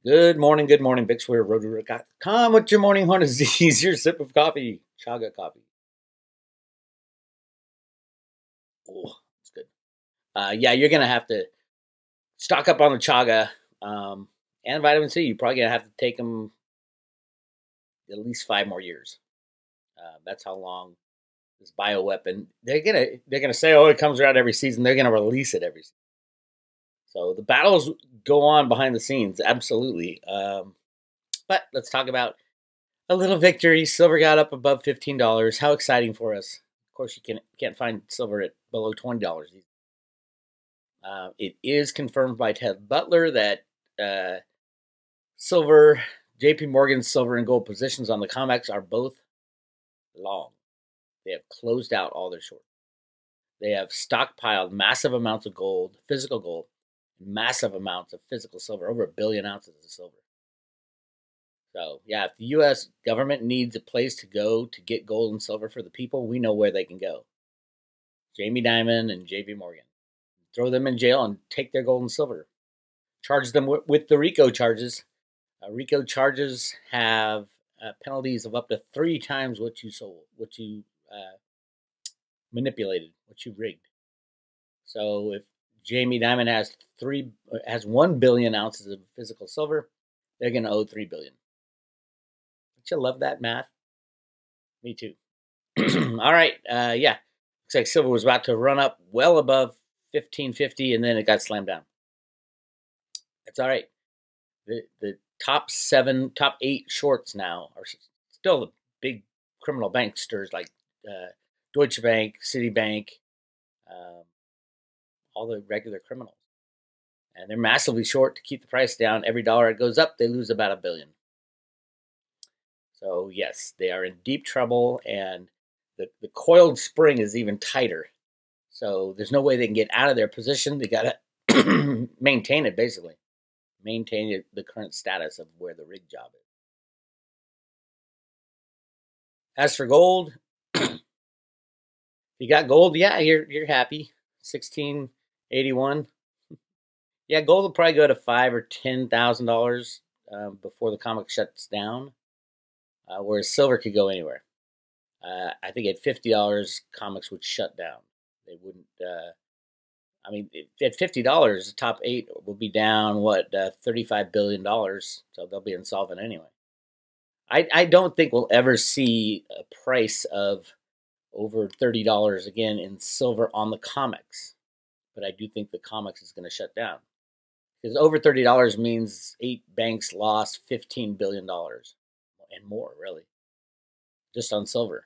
Good morning, Big Square Road.com with your morning horn disease, your sip of coffee, chaga coffee. Oh, it's good. Yeah, you're gonna have to stock up on the chaga and vitamin C. You're probably gonna have to take them at least 5 more years. That's how long this bioweapon. They're gonna say, oh, it comes around every season. They're gonna release it every season. So the battles go on behind the scenes, absolutely. But let's talk about a little victory. Silver got up above $15. How exciting for us! Of course, you can't find silver at below $20. It is confirmed by Ted Butler that silver, J.P. Morgan's silver and gold positions on the COMEX are both long. They have closed out all their short. They have stockpiled massive amounts of gold, physical gold, massive amounts of physical silver, over 1 billion ounces of silver. So, yeah, if the U.S. government needs a place to go to get gold and silver for the people, we know where they can go. Jamie Dimon and J.P. Morgan. Throw them in jail and take their gold and silver. Charge them with the RICO charges. RICO charges have penalties of up to 3 times what you sold, what you manipulated, what you rigged. So if Jamie Dimon has 1 billion ounces of physical silver, they're going to owe 3 billion. Don't you love that math? Me too. All right, yeah. Looks like silver was about to run up well above 1550, and then it got slammed down. That's all right. The top 8 shorts now are still the big criminal banksters like Deutsche Bank, Citibank, all the regular criminals. And they're massively short to keep the price down. Every dollar it goes up, they lose about $1 billion. So, yes, they are in deep trouble, and the coiled spring is even tighter. So there's no way they can get out of their position. They got to maintain it, basically. Maintain the current status of where the rig job is. As for gold, if you got gold, yeah, you're happy. 1681. Yeah, gold will probably go to $5,000 or $10,000 before the COMEX shuts down, whereas silver could go anywhere. I think at $50, COMEX would shut down. They wouldn't. I mean, at $50, the top 8 will be down $35 billion, so they'll be insolvent anyway. I don't think we'll ever see a price of over $30 again in silver on the COMEX, but I do think the COMEX is going to shut down. Because over $30 means 8 banks lost $15 billion and more, really, just on silver.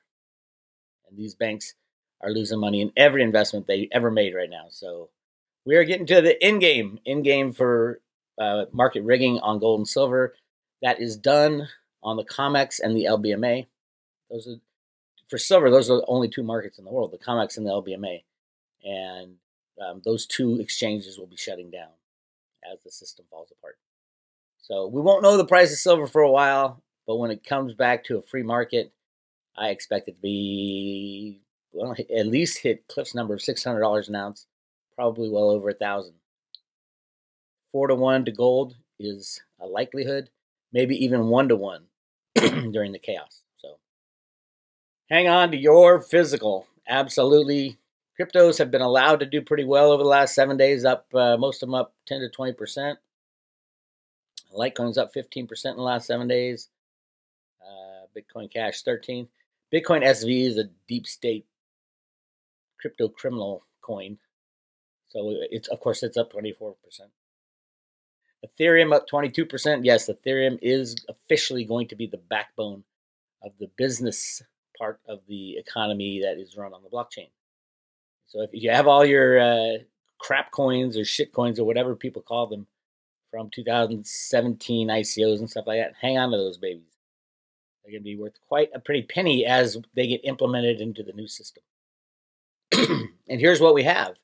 And these banks are losing money in every investment they ever made right now. So we are getting to the end game for market rigging on gold and silver. That is done on the COMEX and the LBMA. For silver, those are the only 2 markets in the world, the COMEX and the LBMA. And those 2 exchanges will be shutting down as the system falls apart. So we won't know the price of silver for a while, but when it comes back to a free market, I expect it to be, well, at least hit Cliff's number of $600 an ounce, probably well over 1,000. 4-to-1 to gold is a likelihood, maybe even 1-to-1 during the chaos. So hang on to your physical. Absolutely. Cryptos have been allowed to do pretty well over the last 7 days, up most of them up 10 to 20%. Litecoin's up 15% in the last 7 days. Bitcoin Cash 13. Bitcoin SV is a deep state crypto criminal coin, so it's up 24%. Ethereum up 22%. Yes, Ethereum is officially going to be the backbone of the business part of the economy that is run on the blockchain. So if you have all your crap coins or shit coins or whatever people call them from 2017 ICOs and stuff like that, hang on to those babies. They're going to be worth quite a pretty penny as they get implemented into the new system. And here's what we have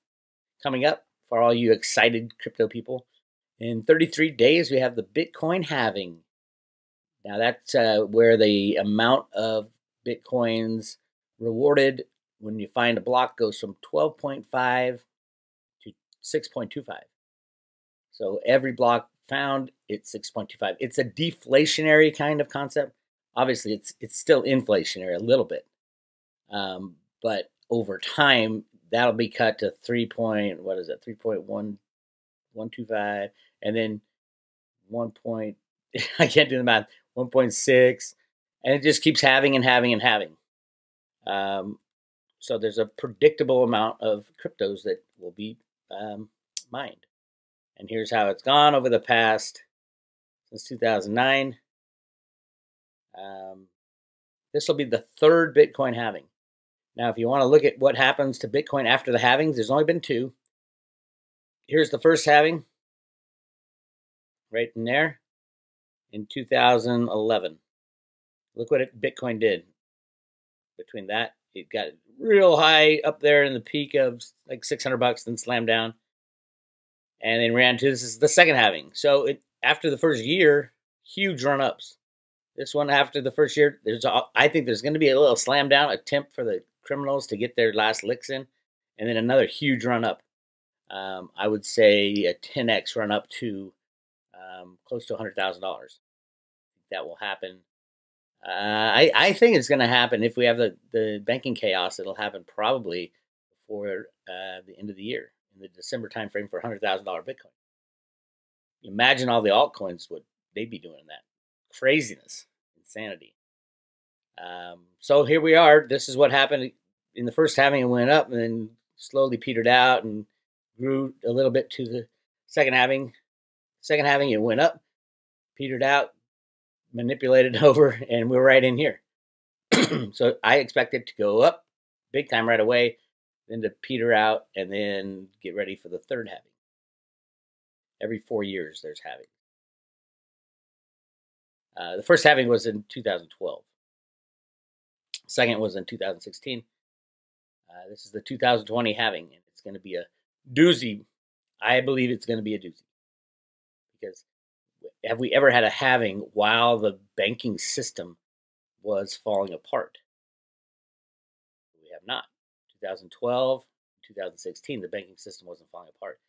coming up for all you excited crypto people. In 33 days, we have the Bitcoin halving. Now, that's where the amount of Bitcoins rewarded when you find a block goes from 12.5 to 6.25. So every block found, it's 6.25. It's a deflationary kind of concept. Obviously, it's still inflationary a little bit, but over time that'll be cut to 3.125, and then 1 point. I can't do the math. 1.6, and it just keeps having and having and having. So there's a predictable amount of cryptos that will be mined. And here's how it's gone over the past, since 2009. This will be the third Bitcoin halving. Now, if you want to look at what happens to Bitcoin after the halvings, there's only been two. Here's the first halving, right in there, in 2011. Look what Bitcoin did. Between that, it got real high up there in the peak of like $600, then slammed down, and then ran to, this is the second halving. So after the first year, huge run-ups. This one, after the first year, I think there's going to be a little slam down attempt for the criminals to get their last licks in, and then another huge run-up. I would say a 10x run-up to close to $100,000. That will happen. I think it's going to happen if we have the banking chaos. It'll happen probably before the end of the year, in the December timeframe, for $100,000 Bitcoin. Imagine all the altcoins, what they'd be doing in that. Craziness, insanity. So here we are. This is what happened in the first halving. It went up and then slowly petered out and grew a little bit to the second halving. Second halving, it went up, petered out, manipulated over, and we're right in here. So I expect it to go up big time right away, then to peter out, and then get ready for the third halving. Every 4 years there's halving. The first halving was in 2012. Second was in 2016. This is the 2020 halving, and it's going to be a doozy. I believe it's going to be a doozy. Because have we ever had a halving while the banking system was falling apart? We have not. 2012, 2016, the banking system wasn't falling apart.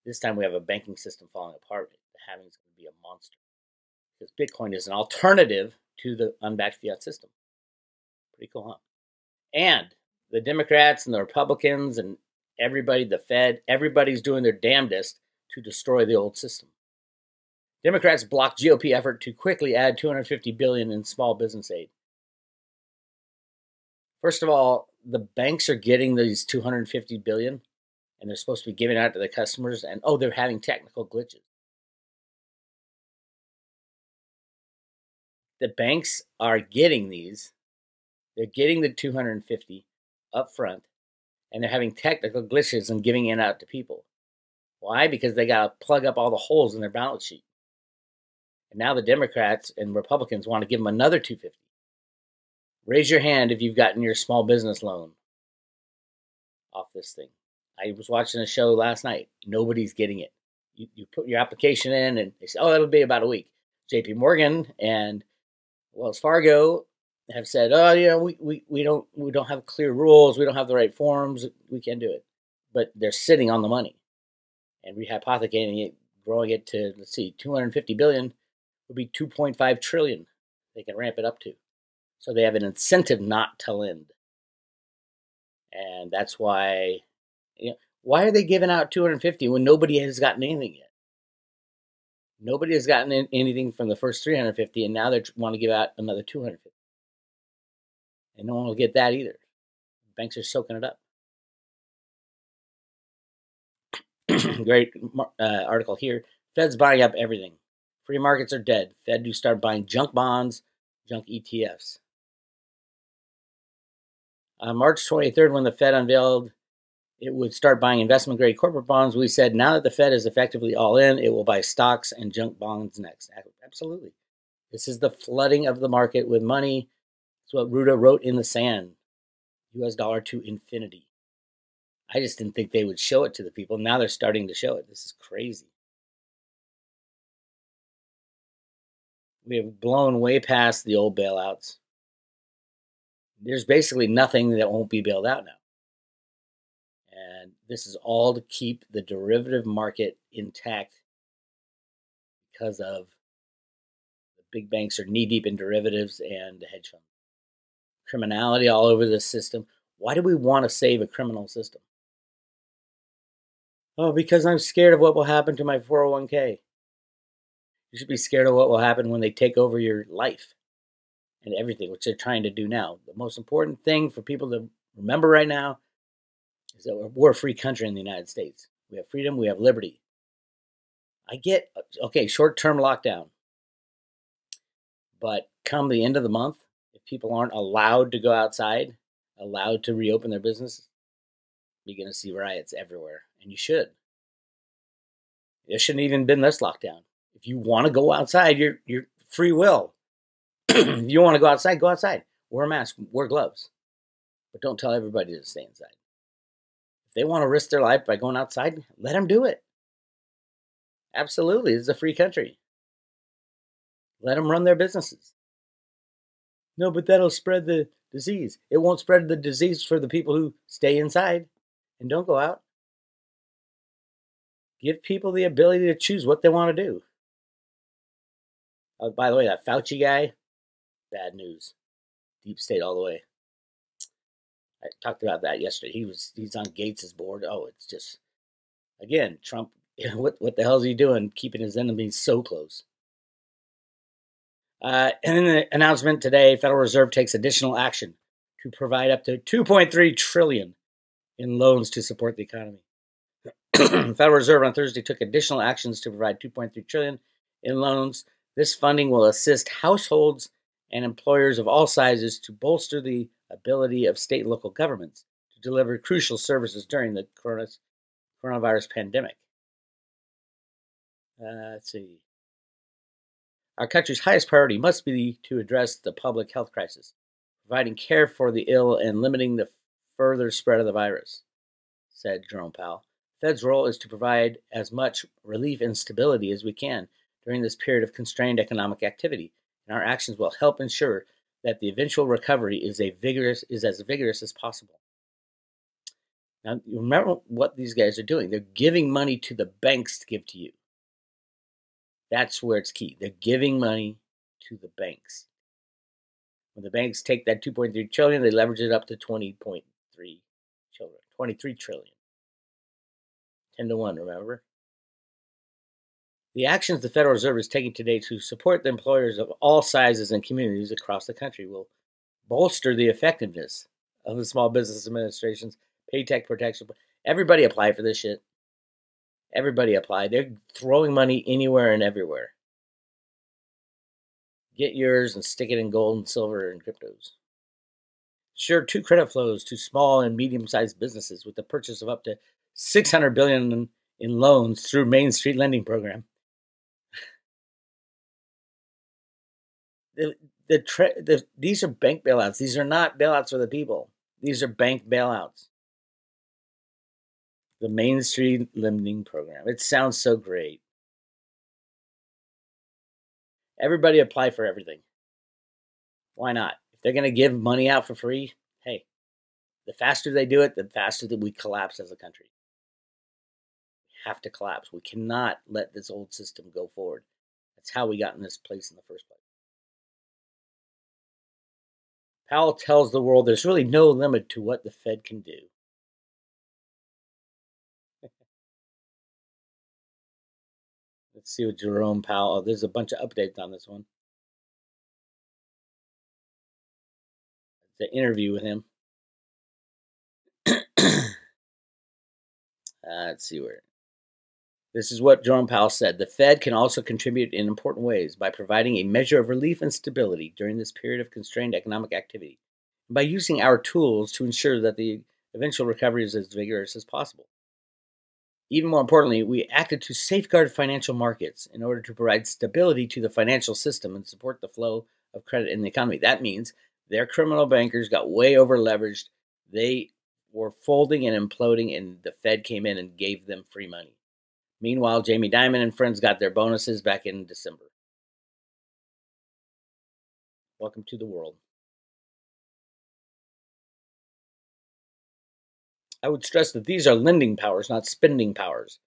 This time we have a banking system falling apart. The halving is going to be a monster. Because Bitcoin is an alternative to the unbacked fiat system. Pretty cool, huh? And the Democrats and the Republicans and everybody, the Fed, everybody's doing their damnedest to destroy the old system. Democrats blocked GOP effort to quickly add $250 billion in small business aid. First of all, the banks are getting these $250 billion, and they're supposed to be giving it out to the customers, and they're having technical glitches. The banks are getting these. They're getting the 250 up front, and they're having technical glitches and giving it out to people. Why? Because they got to plug up all the holes in their balance sheet. And now the Democrats and Republicans want to give them another 250. Raise your hand if you've gotten your small business loan off this thing. I was watching a show last night. Nobody's getting it. You put your application in, and they say, it'll be about a week. JP Morgan and Wells Fargo have said, we don't have clear rules, we don't have the right forms, we can't do it. But they're sitting on the money and rehypothecating it, growing it to, let's see, 250 billion would be 2.5 trillion they can ramp it up to. So they have an incentive not to lend. And that's why, why are they giving out 250 when nobody has gotten anything yet? Nobody has gotten anything from the first 350, and now they want to give out another 250. And no one will get that either. Banks are soaking it up. Great article here. Fed's buying up everything. Free markets are dead. Fed do start buying junk bonds, junk ETFs. On March 23rd, when the Fed unveiled it would start buying investment-grade corporate bonds, we said, now that the Fed is effectively all in, it will buy stocks and junk bonds next. Absolutely. This is the flooding of the market with money. It's what Ruda wrote in the sand. US dollar to infinity. I just didn't think they would show it to the people. Now they're starting to show it. This is crazy. We have blown way past the old bailouts. There's basically nothing that won't be bailed out now. And this is all to keep the derivative market intact, because of the big banks are knee deep in derivatives and hedge funds. Criminality all over this system. Why do we want to save a criminal system? Oh, because I'm scared of what will happen to my 401k. You should be scared of what will happen when they take over your life and everything, which they're trying to do now. The most important thing for people to remember right now is that we're a free country in the United States. We have freedom, we have liberty. I get, okay, short-term lockdown. But come the end of the month, if people aren't allowed to go outside, allowed to reopen their businesses, you're going to see riots everywhere. And you should. There shouldn't even been this lockdown. If you want to go outside, you're free will. If you want to go outside. Wear a mask, wear gloves. But don't tell everybody to stay inside. If they want to risk their life by going outside, let them do it. Absolutely, this is a free country. Let them run their businesses. No, but that'll spread the disease. It won't spread the disease for the people who stay inside and don't go out. Give people the ability to choose what they want to do. Oh, by the way, that Fauci guy, bad news. Deep state all the way. I talked about that yesterday. He's on Gates's board. Oh, it's just, again, Trump, what the hell is he doing keeping his enemies so close? And in the announcement today, Federal Reserve takes additional action to provide up to $2.3 trillion in loans to support the economy. Federal Reserve on Thursday took additional actions to provide $2.3 trillion in loans. This funding will assist households and employers of all sizes to bolster the ability of state and local governments to deliver crucial services during the coronavirus pandemic. Let's see. Our country's highest priority must be to address the public health crisis, providing care for the ill and limiting the further spread of the virus, said Jerome Powell. The Fed's role is to provide as much relief and stability as we can during this period of constrained economic activity, and our actions will help ensure that the eventual recovery is as vigorous as possible. Now, you remember what these guys are doing. They're giving money to the banks to give to you. That's where it's key. They're giving money to the banks. When the banks take that $2.3 trillion, they leverage it up to $23 trillion. 10 to 1, remember? The actions the Federal Reserve is taking today to support the employers of all sizes and communities across the country will bolster the effectiveness of the Small Business Administration's Paycheck Protection. Everybody apply for this shit. Everybody apply. They're throwing money anywhere and everywhere. Get yours and stick it in gold and silver and cryptos. Sure, 2 credit flows to small and medium-sized businesses with the purchase of up to $600 billion in loans through Main Street Lending Program. These are bank bailouts. These are not bailouts for the people. These are bank bailouts. The Main Street Lending Program. It sounds so great. Everybody apply for everything. Why not? If they're going to give money out for free, hey, the faster they do it, the faster that we collapse as a country. We have to collapse. We cannot let this old system go forward. That's how we got in this place in the first place. Powell tells the world there's really no limit to what the Fed can do. Let's see what Jerome Powell. Oh, there's a bunch of updates on this one. The interview with him. Let's see where. This is what Jerome Powell said. The Fed can also contribute in important ways by providing a measure of relief and stability during this period of constrained economic activity, and by using our tools to ensure that the eventual recovery is as vigorous as possible. Even more importantly, we acted to safeguard financial markets in order to provide stability to the financial system and support the flow of credit in the economy. That means their criminal bankers got way over leveraged. They were folding and imploding, and the Fed came in and gave them free money. Meanwhile, Jamie Dimon and friends got their bonuses back in December. Welcome to the world. I would stress that these are lending powers, not spending powers.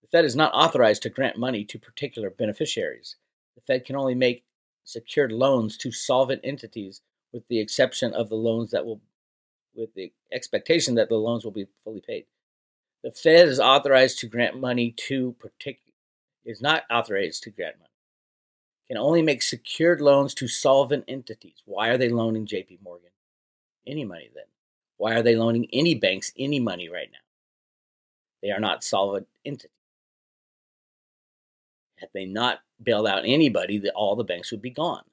The Fed is not authorized to grant money to particular beneficiaries. The Fed can only make secured loans to solvent entities with the exception of the loans that will, with the expectation that the loans will be fully paid. The Fed is authorized to grant money to is not authorized to grant money. Can only make secured loans to solvent entities. Why are they loaning JP Morgan any money then? Why are they loaning any banks any money right now? They are not solvent entities. Had they not bailed out anybody, all the banks would be gone.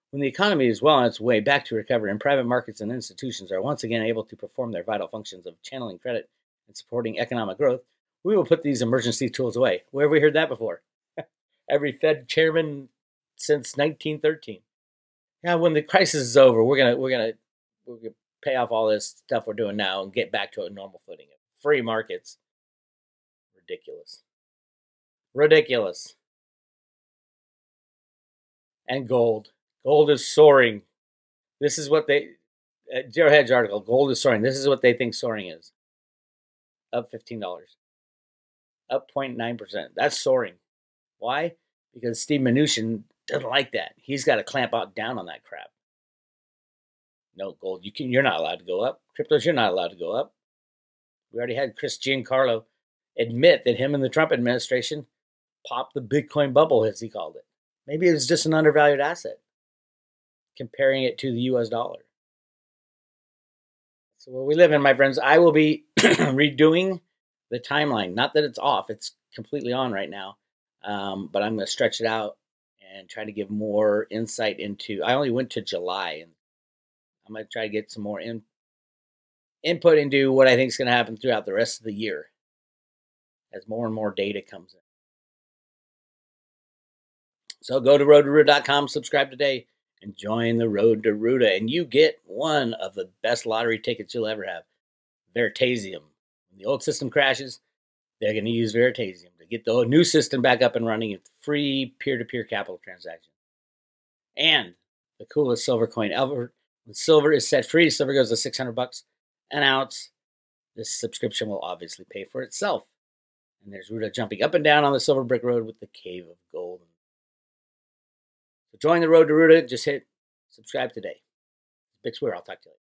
When the economy is well on its way back to recovery and private markets and institutions are once again able to perform their vital functions of channeling credit and supporting economic growth, we will put these emergency tools away. Where have we heard that before? Every Fed chairman since 1913. Yeah, when the crisis is over, we're gonna pay off all this stuff we're doing now and get back to a normal footing. Free markets. Ridiculous. Ridiculous. And gold. Gold is soaring. This is what they, Zero Hedge article, gold is soaring. This is what they think soaring is. Up $15. Up 0.9%. That's soaring. Why? Because Steve Mnuchin doesn't like that. He's got to clamp down on that crap. No, gold, you're not allowed to go up. Cryptos, you're not allowed to go up. We already had Chris Giancarlo admit that him and the Trump administration popped the Bitcoin bubble, as he called it. Maybe it was just an undervalued asset, comparing it to the US dollar. So where we live in, my friends, I will be redoing the timeline. Not that it's off, it's completely on right now. But I'm going to stretch it out and try to give more insight into, I only went to July, and I'm going to try to get some more input into what I think is going to happen throughout the rest of the year as more and more data comes in. So go to roadtoruda.com, subscribe today, and join the Road to Ruda, and you get one of the best lottery tickets you'll ever have, Veritasium. When the old system crashes, they're going to use Veritasium to get the new system back up and running with free peer-to-peer capital transaction. And the coolest silver coin ever. When silver is set free, silver goes to $600 an ounce. This subscription will obviously pay for itself. And there's Ruda jumping up and down on the silver brick road with the cave of gold. So join the Road to Ruda. Just hit subscribe today. It's Bix Weir. I'll talk to you later.